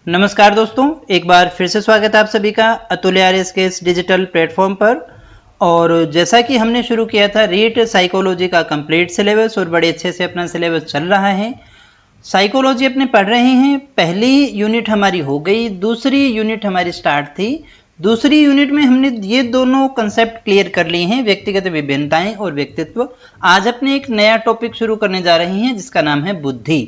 नमस्कार दोस्तों, एक बार फिर से स्वागत है आप सभी का अतुल्य आर्यस के इस डिजिटल प्लेटफॉर्म पर। और जैसा कि हमने शुरू किया था रीट साइकोलॉजी का कंप्लीट सिलेबस और बड़े अच्छे से अपना सिलेबस चल रहा है। साइकोलॉजी अपने पढ़ रहे हैं, पहली यूनिट हमारी हो गई, दूसरी यूनिट हमारी स्टार्ट थी। दूसरी यूनिट में हमने ये दोनों कंसेप्ट क्लियर कर लिए हैं, व्यक्तिगत विभिन्नताएं और व्यक्तित्व। आज अपने एक नया टॉपिक शुरू करने जा रहे हैं जिसका नाम है बुद्धि।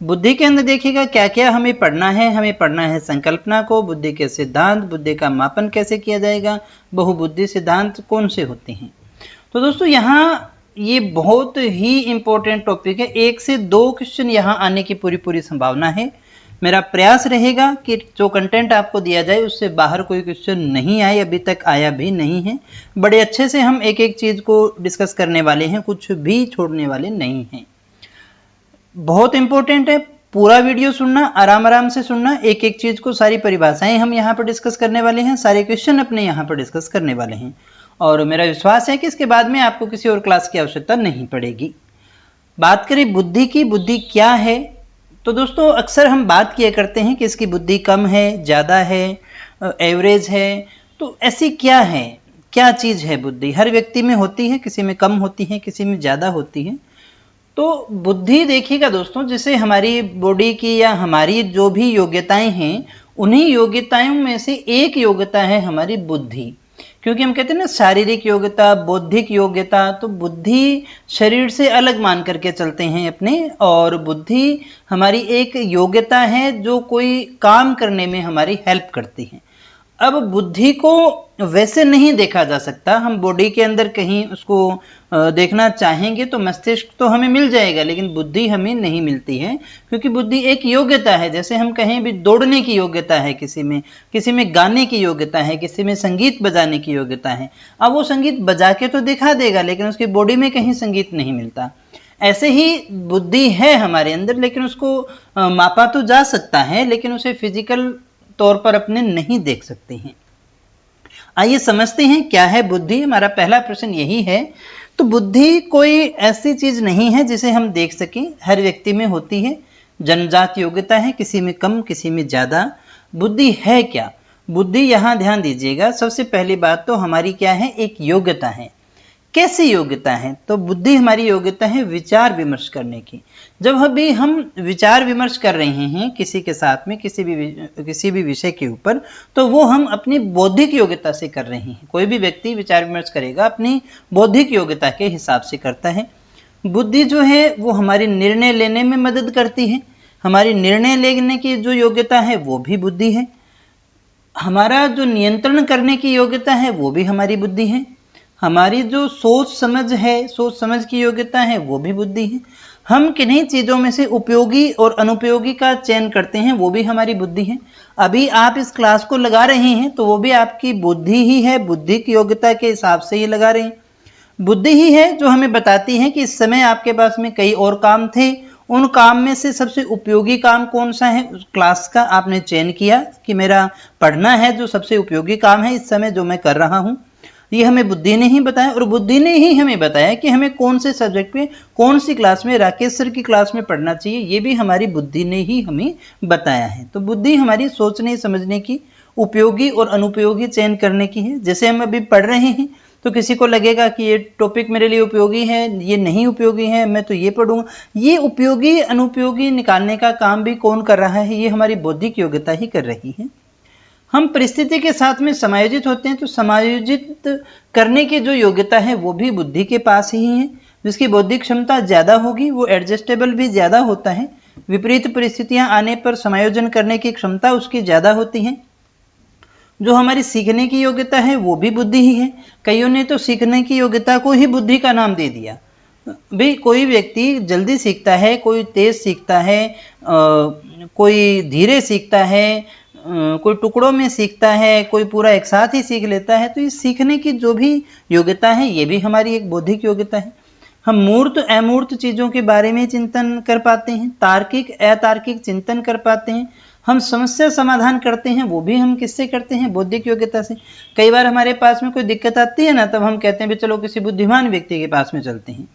बुद्धि के अंदर देखिएगा क्या क्या हमें पढ़ना है। हमें पढ़ना है संकल्पना को, बुद्धि के सिद्धांत, बुद्धि का मापन कैसे किया जाएगा, बहुबुद्धि सिद्धांत कौन से होते हैं। तो दोस्तों यहाँ ये बहुत ही इंपॉर्टेंट टॉपिक है। 1 से 2 क्वेश्चन यहाँ आने की पूरी संभावना है। मेरा प्रयास रहेगा कि जो कंटेंट आपको दिया जाए उससे बाहर कोई क्वेश्चन नहीं आए, अभी तक आया भी नहीं है। बड़े अच्छे से हम एक एक चीज को डिस्कस करने वाले हैं, कुछ भी छोड़ने वाले नहीं हैं। बहुत इंपॉर्टेंट है, पूरा वीडियो सुनना, आराम से सुनना। एक एक चीज को, सारी परिभाषाएं हम यहाँ पर डिस्कस करने वाले हैं, सारे क्वेश्चन अपने यहाँ पर डिस्कस करने वाले हैं। और मेरा विश्वास है कि इसके बाद में आपको किसी और क्लास की आवश्यकता नहीं पड़ेगी। बात करें बुद्धि की, बुद्धि क्या है, तो दोस्तों अक्सर हम बात किया करते हैं कि इसकी बुद्धि कम है, ज़्यादा है, एवरेज है। तो ऐसी क्या है, क्या चीज़ है बुद्धि? हर व्यक्ति में होती है, किसी में कम होती है, किसी में ज़्यादा होती है। तो बुद्धि देखिएगा दोस्तों, जैसे हमारी बॉडी की या हमारी जो भी योग्यताएं हैं, उन्हीं योग्यताओं में से एक योग्यता है हमारी बुद्धि। क्योंकि हम कहते हैं ना शारीरिक योग्यता, बौद्धिक योग्यता, तो बुद्धि शरीर से अलग मान करके चलते हैं अपने। और बुद्धि हमारी एक योग्यता है जो कोई काम करने में हमारी हेल्प करती है। अब बुद्धि को वैसे नहीं देखा जा सकता। हम बॉडी के अंदर कहीं उसको देखना चाहेंगे तो मस्तिष्क तो हमें मिल जाएगा, लेकिन बुद्धि हमें नहीं मिलती है। क्योंकि बुद्धि एक योग्यता है, जैसे हम कहें भी दौड़ने की योग्यता है किसी में गाने की योग्यता है, किसी में संगीत बजाने की योग्यता है। अब वो संगीत बजा के तो दिखा देगा, लेकिन उसकी बॉडी में कहीं संगीत नहीं मिलता। ऐसे ही बुद्धि है हमारे अंदर, लेकिन उसको मापा तो जा सकता है, लेकिन उसे फिजिकल तौर पर अपने नहीं देख सकते हैं। आइए समझते हैं क्या है बुद्धि। हमारा पहला प्रश्न यही है। तो बुद्धि कोई ऐसी चीज नहीं है जिसे हम देख सकें, हर व्यक्ति में होती है। जन्मजात योग्यता है, किसी में कम, किसी में ज्यादा। बुद्धि है क्या? बुद्धि, यहां ध्यान दीजिएगा, सबसे पहली बात तो हमारी क्या है, एक योग्यता है। कैसी योग्यता है? तो बुद्धि हमारी योग्यता है विचार विमर्श करने की। जब अभी हम विचार विमर्श कर रहे हैं किसी के साथ में, किसी भी विषय के ऊपर, तो वो हम अपनी बौद्धिक योग्यता से कर रहे हैं। कोई भी व्यक्ति विचार विमर्श करेगा अपनी बौद्धिक योग्यता के हिसाब से करता है। बुद्धि जो है वो हमारी निर्णय लेने में मदद करती है। हमारी निर्णय लेने की जो योग्यता है वो भी बुद्धि है। हमारा जो नियंत्रण करने की योग्यता है वो भी हमारी बुद्धि है। हमारी जो सोच समझ है, सोच समझ की योग्यता है, वो भी बुद्धि है। हम किन्हीं चीजों में से उपयोगी और अनुपयोगी का चयन करते हैं, वो भी हमारी बुद्धि है। अभी आप इस क्लास को लगा रहे हैं तो वो भी आपकी बुद्धि ही है, बुद्धि की योग्यता के हिसाब से ही लगा रहे हैं। बुद्धि ही है जो हमें बताती है कि इस समय आपके पास में कई और काम थे, उन काम में से सबसे उपयोगी काम कौन सा है, उस क्लास का आपने चयन किया कि मेरा पढ़ना है जो सबसे उपयोगी काम है इस समय जो मैं कर रहा हूं। ये हमें बुद्धि ने ही बताया, और बुद्धि ने ही हमें बताया कि हमें कौन से सब्जेक्ट में, कौन सी क्लास में, राकेश सर की क्लास में पढ़ना चाहिए। ये भी हमारी बुद्धि ने ही हमें बताया है। तो बुद्धि हमारी सोचने समझने की, उपयोगी और अनुपयोगी चयन करने की है। जैसे हम अभी पढ़ रहे हैं तो किसी को लगेगा कि ये टॉपिक मेरे लिए उपयोगी है, ये नहीं उपयोगी है, मैं तो ये पढ़ूंगा। ये उपयोगी अनुपयोगी निकालने का काम भी कौन कर रहा है? ये हमारी बौद्धिक योग्यता ही कर रही है। हम परिस्थिति के साथ में समायोजित होते हैं, तो समायोजित करने की जो योग्यता है वो भी बुद्धि के पास ही है। जिसकी बौद्धिक क्षमता ज्यादा होगी वो एडजस्टेबल भी ज्यादा होता है। विपरीत परिस्थितियां आने पर समायोजन करने की क्षमता उसकी ज्यादा होती है। जो हमारी सीखने की योग्यता है वो भी बुद्धि ही है। कईयों ने तो सीखने की योग्यता को ही बुद्धि का नाम दे दिया। भाई कोई व्यक्ति जल्दी सीखता है, कोई तेज सीखता है, कोई धीरे सीखता है, कोई टुकड़ों में सीखता है, कोई पूरा एक साथ ही सीख लेता है। तो इस सीखने की जो भी योग्यता है ये भी हमारी एक बौद्धिक योग्यता है। हम मूर्त अमूर्त चीजों के बारे में चिंतन कर पाते हैं, तार्किक अतार्किक चिंतन कर पाते हैं। हम समस्या समाधान करते हैं, वो भी हम किससे करते हैं? बौद्धिक योग्यता से। कई बार हमारे पास में कोई दिक्कत आती है ना, तब हम कहते हैं भी चलो किसी बुद्धिमान व्यक्ति के पास में चलते हैं,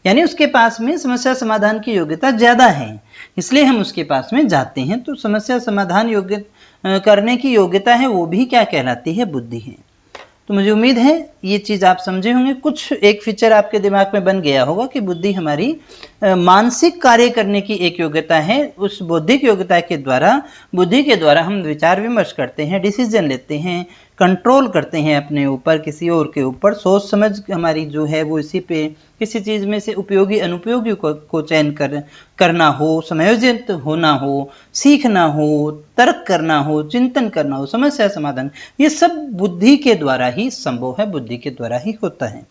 यानी उसके पास में समस्या समाधान की योग्यता ज़्यादा है, इसलिए हम उसके पास में जाते हैं। तो समस्या समाधान योग्य करने की योग्यता है वो भी क्या कहलाती है? बुद्धि है। तो मुझे उम्मीद है ये चीज़ आप समझे होंगे। कुछ एक फीचर आपके दिमाग में बन गया होगा कि बुद्धि हमारी मानसिक कार्य करने की एक योग्यता है। उस बौद्धिक योग्यता के द्वारा, बुद्धि के द्वारा हम विचार विमर्श करते हैं, डिसीजन लेते हैं, कंट्रोल करते हैं अपने ऊपर, किसी और के ऊपर। सोच समझ हमारी जो है वो इसी पे किसी चीज़ में से उपयोगी अनुपयोगी को चयन करना हो, समायोजित होना हो, सीखना हो, तर्क करना हो, चिंतन करना हो, समस्या समाधान, ये सब बुद्धि के द्वारा ही संभव है, बुद्धि के द्वारा ही होता है।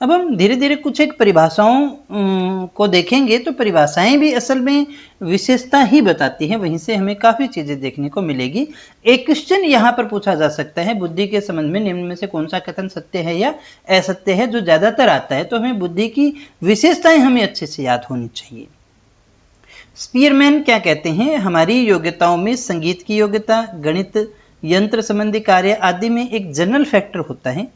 अब हम धीरे धीरे कुछ एक परिभाषाओं को देखेंगे। तो परिभाषाएं भी असल में विशेषता ही बताती हैं, वहीं से हमें काफ़ी चीज़ें देखने को मिलेगी। एक क्वेश्चन यहाँ पर पूछा जा सकता है, बुद्धि के संबंध में निम्न में से कौन सा कथन सत्य है या असत्य है? जो ज़्यादातर आता है, तो हमें बुद्धि की विशेषताएं हमें अच्छे से याद होनी चाहिए। स्पीयरमैन क्या कहते हैं? हमारी योग्यताओं में संगीत की योग्यता, गणित, यंत्र संबंधी कार्य आदि में एक जनरल फैक्टर होता है,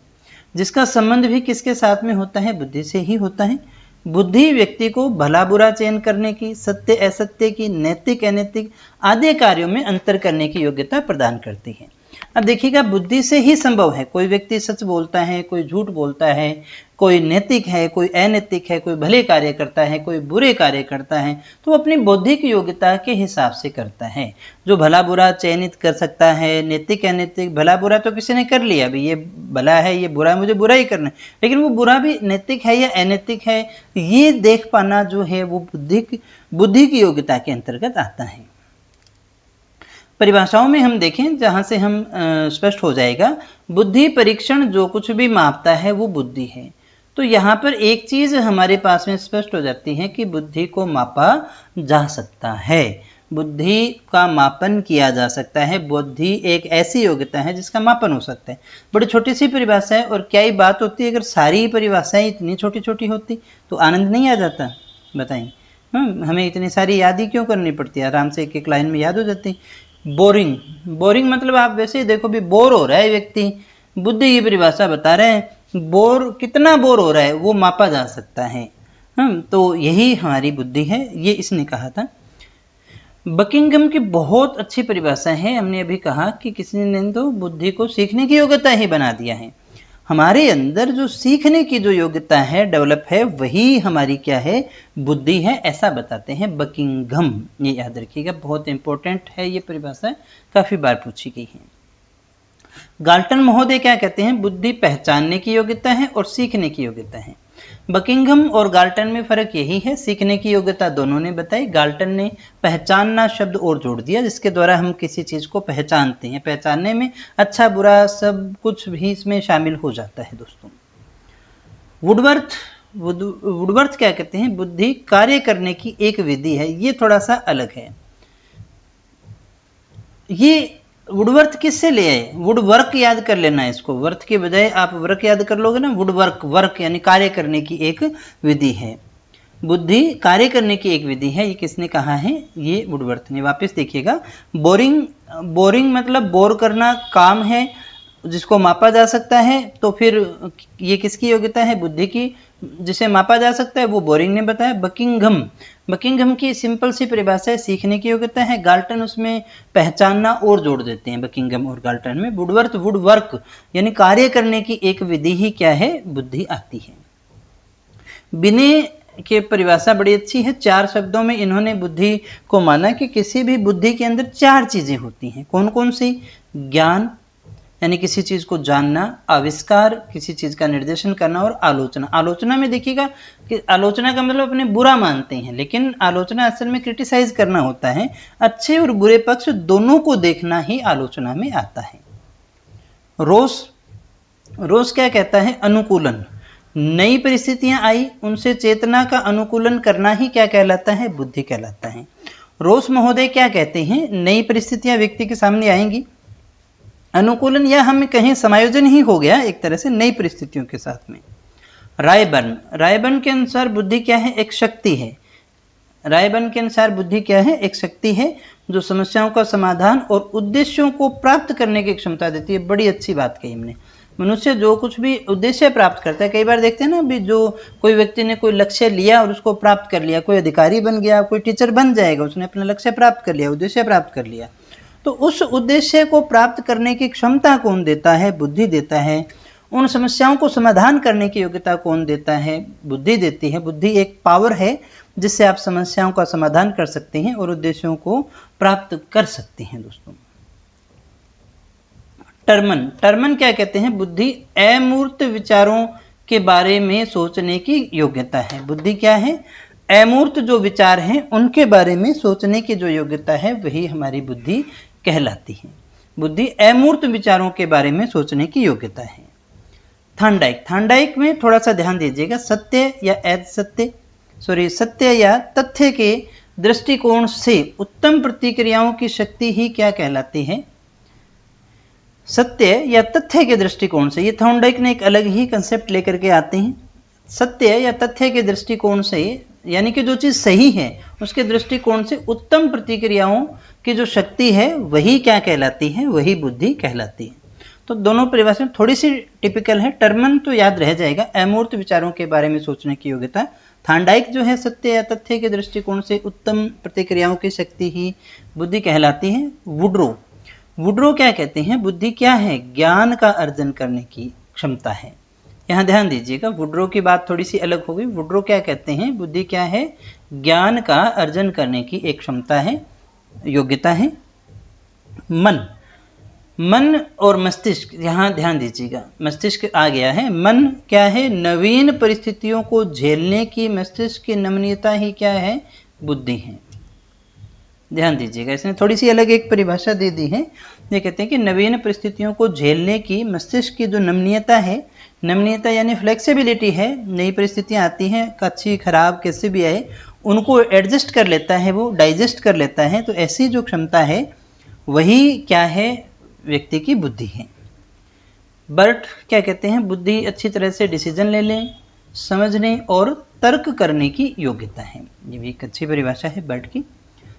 जिसका संबंध भी किसके साथ में होता है? बुद्धि से ही होता है। बुद्धि व्यक्ति को भला बुरा चयन करने की, सत्य असत्य की, नैतिक अनैतिक आदि कार्यों में अंतर करने की योग्यता प्रदान करती है। अब देखिएगा, बुद्धि से ही संभव है। कोई व्यक्ति सच बोलता है, कोई झूठ बोलता है, कोई नैतिक है, कोई अनैतिक है, कोई भले कार्य करता है, कोई बुरे कार्य करता है, तो अपनी बौद्धिक योग्यता के हिसाब से करता है। जो भला बुरा चयनित कर सकता है, नैतिक अनैतिक, भला बुरा तो किसी ने कर लिया, अभी ये भला है, ये बुरा है, मुझे बुरा ही करना है, लेकिन वो बुरा भी नैतिक है या अनैतिक है, ये देख पाना जो है वो बुद्धि की योग्यता के अंतर्गत आता है। परिभाषाओं में हम देखें, जहां से हम स्पष्ट हो जाएगा, बुद्धि परीक्षण जो कुछ भी मापता है वो बुद्धि है। तो यहाँ पर एक चीज हमारे पास में स्पष्ट हो जाती है कि बुद्धि को मापा जा सकता है, बुद्धि का मापन किया जा सकता है। बुद्धि एक ऐसी योग्यता है जिसका मापन हो सकता है। बड़ी छोटी सी परिभाषा है, और क्या ही बात होती है अगर सारी परिभाषाएं इतनी छोटी छोटी होती तो आनंद नहीं आ जाता? बताएं, हमें इतनी सारी याद ही क्यों करनी पड़ती है? आराम से एक एक लाइन में याद हो जाती। बोरिंग, बोरिंग मतलब आप वैसे ही देखो भी बोर हो रहा है व्यक्ति, बुद्धि की परिभाषा बता रहे हैं, बोर कितना बोर हो रहा है वो मापा जा सकता है। तो यही हमारी बुद्धि है, ये इसने कहा था। बकिंघम की बहुत अच्छी परिभाषा है। हमने अभी कहा कि किसी ने तो बुद्धि को सीखने की योग्यता ही बना दिया है। हमारे अंदर जो सीखने की जो योग्यता है, डेवलप है, वही हमारी क्या है? बुद्धि है, ऐसा बताते हैं बकिंघम। ये याद रखिएगा, बहुत इंपॉर्टेंट है ये परिभाषा, काफी बार पूछी गई है। गाल्टन महोदय क्या कहते हैं? बुद्धि पहचानने की योग्यता है और सीखने की योग्यता है। बकिंघम और गाल्टन में फर्क यही है, सीखने की योग्यता दोनों ने बताई, गाल्टन ने पहचानना शब्द और जोड़ दिया, जिसके द्वारा हम किसी चीज को पहचानते हैं। पहचानने में अच्छा बुरा सब कुछ भी इसमें शामिल हो जाता है दोस्तों। वुडवर्थ क्या कहते हैं? बुद्धि कार्य करने की एक विधि है। ये थोड़ा सा अलग है। ये वुडवर्थ किससे ले आए? वुडवर्क याद कर लेना इसको, वर्थ के बजाय आप वर्क याद कर लोगे ना। वुडवर्क, वर्क यानी कार्य करने की एक विधि है। बुद्धि कार्य करने की एक विधि है। ये किसने कहा है? ये वुडवर्थ ने। वापस देखिएगा, बोरिंग मतलब बोर करना काम है जिसको मापा जा सकता है। तो फिर ये किसकी योग्यता है? बुद्धि की। जिसे मापा जा सकता है वो बोरिंग ने बताया। बकिंघम की सिंपल सी परिभाषा है, सीखने की योग्यता है। गाल्टन उसमें पहचानना और जोड़ देते हैं बकिंघम और गाल्टन में। वुडवर्क यानी कार्य करने की एक विधि ही क्या है? बुद्धि आती है। बिने की परिभाषा बड़ी अच्छी है। 4 शब्दों में इन्होंने बुद्धि को माना कि किसी भी बुद्धि के अंदर 4 चीजें होती हैं। कौन कौन सी? ज्ञान यानी किसी चीज को जानना, आविष्कार किसी चीज का निर्देशन करना, और आलोचना। आलोचना में देखिएगा कि आलोचना का मतलब अपने बुरा मानते हैं, लेकिन आलोचना असल में क्रिटिसाइज करना होता है। अच्छे और बुरे पक्ष दोनों को देखना ही आलोचना में आता है। रोस क्या कहता है? अनुकूलन। नई परिस्थितियां आई, उनसे चेतना का अनुकूलन करना ही क्या कहलाता है? बुद्धि कहलाता है। रोस महोदय क्या कहते हैं? नई परिस्थितियां व्यक्ति के सामने आएंगी, अनुकूलन या हम कहें समायोजन ही हो गया एक तरह से नई परिस्थितियों के साथ में। रायबर्न के अनुसार बुद्धि क्या है? एक शक्ति है। रायबर्न के अनुसार बुद्धि क्या है? एक शक्ति है जो समस्याओं का समाधान और उद्देश्यों को प्राप्त करने की क्षमता देती है। बड़ी अच्छी बात कही हमने। मनुष्य जो कुछ भी उद्देश्य प्राप्त करता है, कई बार देखते हैं ना भी, जो कोई व्यक्ति ने कोई लक्ष्य लिया और उसको प्राप्त कर लिया, कोई अधिकारी बन गया, कोई टीचर बन जाएगा, उसने अपना लक्ष्य प्राप्त कर लिया, उद्देश्य प्राप्त कर लिया, तो उस उद्देश्य को प्राप्त करने की क्षमता कौन देता है? बुद्धि देता है। उन समस्याओं को समाधान करने की योग्यता कौन देता है? बुद्धि देती है। बुद्धि एक पावर है जिससे आप समस्याओं का समाधान कर सकते हैं और उद्देश्यों को प्राप्त कर सकते हैं। दोस्तों, टर्मन, टर्मन क्या कहते हैं? बुद्धि अमूर्त विचारों के बारे में सोचने की योग्यता है। बुद्धि क्या है? अमूर्त जो विचार हैं उनके बारे में सोचने की जो योग्यता है वही हमारी बुद्धि कहलाती है। बुद्धि अमूर्त विचारों के बारे में सोचने की योग्यता है। थांडाइक, थांडाइक में थोड़ा सा ध्यान दीजिएगा, सत्य या सत्य या तथ्य के दृष्टिकोण से उत्तम प्रतिक्रियाओं की शक्ति ही क्या कहलाती है? सत्य या तथ्य के दृष्टिकोण से। ये थॉर्नडाइक ने एक अलग ही कंसेप्ट लेकर के आते हैं। सत्य या तथ्य के दृष्टिकोण से, यानी कि जो चीज सही है उसके दृष्टिकोण से उत्तम प्रतिक्रियाओं की जो शक्ति है वही क्या कहलाती है? वही बुद्धि कहलाती है। तो दोनों परिभाषाएं थोड़ी सी टिपिकल है। टर्मन तो याद रह जाएगा, अमूर्त विचारों के बारे में सोचने की योग्यता। थांडाइक जो है सत्य या तथ्य के दृष्टिकोण से उत्तम प्रतिक्रियाओं की शक्ति ही बुद्धि कहलाती है। वुड्रो, वुड्रो क्या कहते हैं? बुद्धि क्या है? ज्ञान का अर्जन करने की क्षमता है। यहाँ ध्यान दीजिएगा, वुड्रो की बात थोड़ी सी अलग हो गई। वुड्रो क्या कहते हैं? बुद्धि क्या है? ज्ञान का अर्जन करने की एक क्षमता है, योग्यता है। मन, मन और मस्तिष्क, यहाँ ध्यान दीजिएगा, मस्तिष्क आ गया है। मन क्या है? नवीन परिस्थितियों को झेलने की मस्तिष्क की नमनीयता ही क्या है? बुद्धि है। ध्यान दीजिएगा, इसने थोड़ी सी अलग एक परिभाषा दे दी है। ये कहते हैं कि नवीन परिस्थितियों को झेलने की मस्तिष्क की जो नमनीयता है, नमनीयता यानी फ्लेक्सिबिलिटी है, नई परिस्थितियां आती हैं, अच्छी खराब कैसे भी आए, उनको एडजस्ट कर लेता है, वो डाइजेस्ट कर लेता है। तो ऐसी जो क्षमता है वही क्या है? व्यक्ति की बुद्धि है। बर्ट क्या कहते हैं? बुद्धि अच्छी तरह से डिसीजन ले लें, समझने और तर्क करने की योग्यता है। ये भी एक अच्छी परिभाषा है बर्ट की।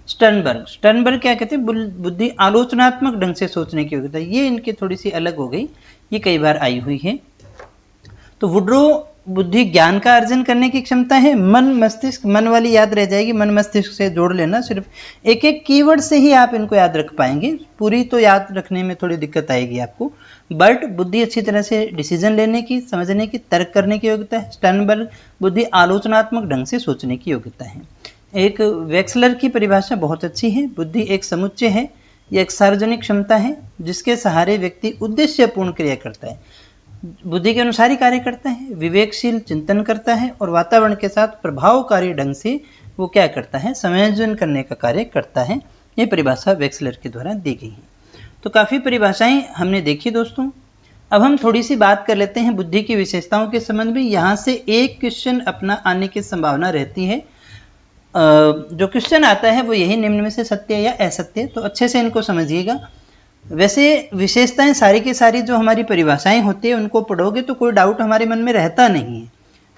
स्टर्नबर्ग, स्टर्नबर्ग क्या कहते हैं? बुद्धि आलोचनात्मक ढंग से सोचने की योग्यता। ये इनकी थोड़ी सी अलग हो गई, ये कई बार आई हुई है। तो वुड्रो, बुद्धि ज्ञान का अर्जन करने की क्षमता है। मन, मस्तिष्क, मन वाली याद रह जाएगी, मन मस्तिष्क से जोड़ लेना, सिर्फ एक एक कीवर्ड से ही आप इनको याद रख पाएंगे, पूरी तो याद रखने में थोड़ी दिक्कत आएगी आपको। बर्ट, बुद्धि अच्छी तरह से डिसीजन लेने की, समझने की, तर्क करने की योग्यता है। स्टर्नबर्ग, बुद्धि आलोचनात्मक ढंग से सोचने की योग्यता है। एक वेक्सलर की परिभाषा बहुत अच्छी है, बुद्धि एक समुच्चय है, यह एक सार्वजनिक क्षमता है जिसके सहारे व्यक्ति उद्देश्यपूर्ण क्रिया करता है, बुद्धि के अनुसार ही कार्य करता है, विवेकशील चिंतन करता है और वातावरण के साथ प्रभावकारी ढंग से वो क्या करता है? समायोजन करने का कार्य करता है। ये परिभाषा वेक्सलर के द्वारा दी गई है। तो काफ़ी परिभाषाएं हमने देखी दोस्तों। अब हम थोड़ी सी बात कर लेते हैं बुद्धि की विशेषताओं के संबंध में। यहाँ से एक क्वेश्चन अपना आने की संभावना रहती है। जो क्वेश्चन आता है वो यही, निम्न में से सत्य या असत्य, तो अच्छे से इनको समझिएगा। वैसे विशेषताएं सारी की सारी जो हमारी परिभाषाएं होती है उनको पढ़ोगे तो कोई डाउट हमारे मन में रहता नहीं है,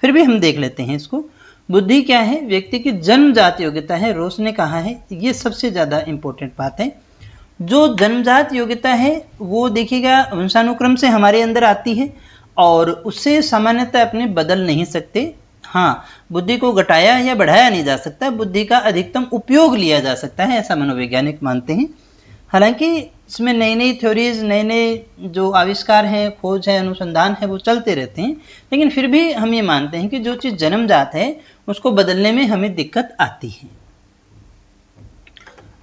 फिर भी हम देख लेते हैं इसको। बुद्धि क्या है? व्यक्ति की जन्मजात योग्यता है। रोस ने कहा है, ये सबसे ज्यादा इंपॉर्टेंट बात है। जो जन्मजात योग्यता है वो देखिएगा वंशानुक्रम से हमारे अंदर आती है और उससे सामान्यतः अपने बदल नहीं सकते। हाँ, बुद्धि को घटाया या बढ़ाया नहीं जा सकता, बुद्धि का अधिकतम उपयोग लिया जा सकता है, ऐसा मनोवैज्ञानिक मानते हैं। हालांकि इसमें नई नई थ्योरीज, नए नए जो आविष्कार हैं, खोज है, अनुसंधान है, वो चलते रहते हैं, लेकिन फिर भी हम ये मानते हैं कि जो चीज जन्मजात है उसको बदलने में हमें दिक्कत आती है।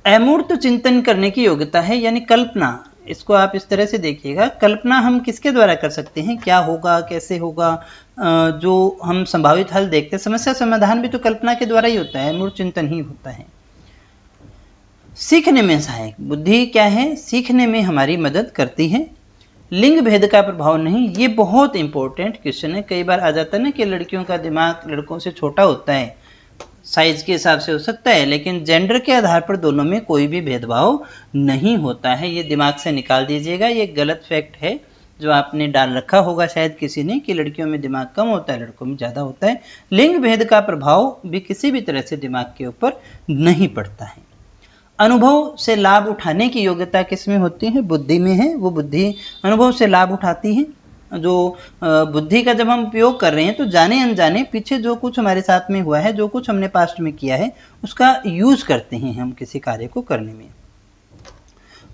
अमूर्त चिंतन करने की योग्यता है, यानी कल्पना। इसको आप इस तरह से देखिएगा, कल्पना हम किसके द्वारा कर सकते हैं? क्या होगा, कैसे होगा, जो हम संभावित हल देखते हैं, समस्या समाधान भी तो कल्पना के द्वारा ही होता है, अमूर्त चिंतन ही होता है। सीखने में सहायक, बुद्धि क्या है? सीखने में हमारी मदद करती है। लिंग भेद का प्रभाव नहीं, ये बहुत इंपॉर्टेंट क्वेश्चन है। कई बार आ जाता है ना कि लड़कियों का दिमाग लड़कों से छोटा होता है, साइज के हिसाब से हो सकता है, लेकिन जेंडर के आधार पर दोनों में कोई भी भेदभाव नहीं होता है। ये दिमाग से निकाल दीजिएगा, ये गलत फैक्ट है जो आपने डाल रखा होगा शायद किसी ने, कि लड़कियों में दिमाग कम होता है, लड़कों में ज़्यादा होता है। लिंग भेद का प्रभाव भी किसी भी तरह से दिमाग के ऊपर नहीं पड़ता है। अनुभव से लाभ उठाने की योग्यता किसमें होती है? बुद्धि में है। वो बुद्धि अनुभव से लाभ उठाती है। जो बुद्धि का जब हम उपयोग कर रहे हैं तो जाने अनजाने पीछे जो कुछ हमारे साथ में हुआ है, जो कुछ हमने पास्ट में किया है, उसका यूज करते हैं हम किसी कार्य को करने में।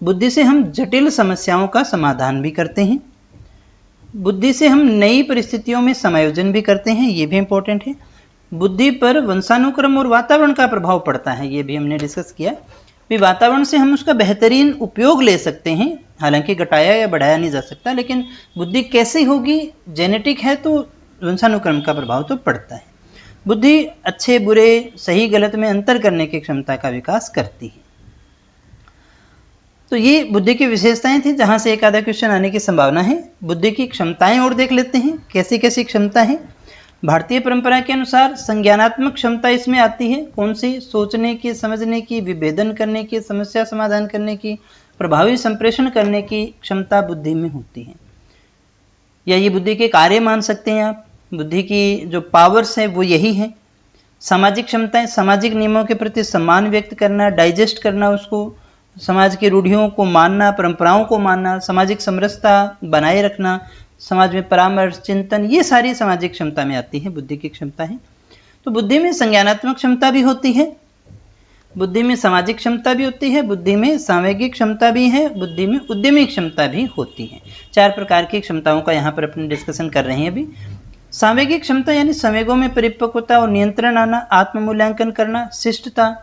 बुद्धि से हम जटिल समस्याओं का समाधान भी करते हैं। बुद्धि से हम नई परिस्थितियों में समायोजन भी करते हैं, ये भी इंपॉर्टेंट है। बुद्धि पर वंशानुक्रम और वातावरण का प्रभाव पड़ता है, ये भी हमने डिस्कस किया। भी वातावरण से हम उसका बेहतरीन उपयोग ले सकते हैं, हालांकि घटाया या बढ़ाया नहीं जा सकता, लेकिन बुद्धि कैसे होगी, जेनेटिक है तो वंशानुक्रम का प्रभाव तो पड़ता है। बुद्धि अच्छे बुरे सही गलत में अंतर करने की क्षमता का विकास करती है। तो ये बुद्धि की विशेषताएं थी, जहां से एक आधा क्वेश्चन आने की संभावना है। बुद्धि की क्षमताएं और देख लेते हैं, कैसी कैसी क्षमता है। भारतीय परंपरा के अनुसार संज्ञानात्मक क्षमता इसमें आती है। कौन सी? सोचने की, समझने की, विभेदन करने की, समस्या समाधान करने की, प्रभावी संप्रेषण करने की क्षमता बुद्धि में होती है, या ये बुद्धि के कार्य मान सकते हैं आप। बुद्धि की जो पावर्स है वो यही है। सामाजिक क्षमताएं, सामाजिक नियमों के प्रति सम्मान व्यक्त करना, डाइजेस्ट करना उसको, समाज की रूढ़ियों को मानना, परंपराओं को मानना, सामाजिक समरसता बनाए रखना, समाज में परामर्श, चिंतन, ये सारी सामाजिक क्षमता में आती है, बुद्धि की क्षमता है। तो बुद्धि में संज्ञानात्मक क्षमता भी होती है, बुद्धि में सामाजिक क्षमता भी होती है, बुद्धि में सांवेगिक क्षमता भी है, बुद्धि में उद्यमी क्षमता भी होती है। 4 प्रकार की क्षमताओं का यहाँ पर अपने डिस्कशन कर रहे हैं अभी। सांवेगिक क्षमता यानी संवेगों में परिपक्वता और नियंत्रण आना, आत्म मूल्यांकन करना, शिष्टता,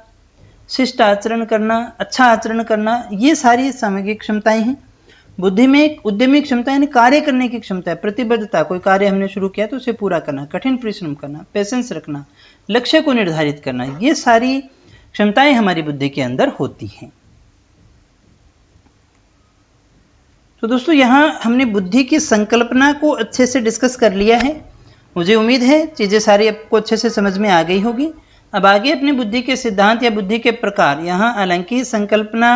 शिष्ट आचरण करना, अच्छा आचरण करना, ये सारी सांवेगिक क्षमताएं हैं। बुद्धि में एक उद्यमी क्षमता यानी कार्य करने की क्षमता है, प्रतिबद्धता, कोई कार्य हमने शुरू किया तो उसे पूरा करना, कठिन परिश्रम करना, पेशेंस रखना, लक्ष्य को निर्धारित करना, ये सारी क्षमताएं हमारी बुद्धि के अंदर होती हैं। तो दोस्तों यहाँ हमने बुद्धि की संकल्पना को अच्छे से डिस्कस कर लिया है। मुझे उम्मीद है चीजें सारी आपको अच्छे से समझ में आ गई होगी। अब आगे अपने बुद्धि के सिद्धांत या बुद्धि के प्रकार, यहाँ हालांकि संकल्पना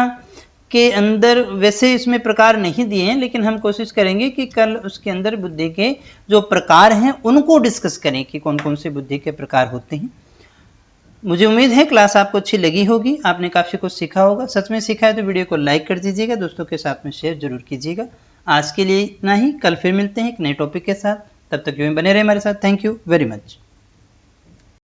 के अंदर वैसे इसमें प्रकार नहीं दिए हैं, लेकिन हम कोशिश करेंगे कि कल उसके अंदर बुद्धि के जो प्रकार हैं उनको डिस्कस करें कि कौन कौन से बुद्धि के प्रकार होते हैं। मुझे उम्मीद है क्लास आपको अच्छी लगी होगी, आपने काफ़ी कुछ सीखा होगा। सच में सीखा है तो वीडियो को लाइक कर दीजिएगा, दोस्तों के साथ में शेयर जरूर कीजिएगा। आज के लिए इतना ही, कल फिर मिलते हैं एक नए टॉपिक के साथ। तब तक यूं बने रहे हमारे साथ। Thank you very much.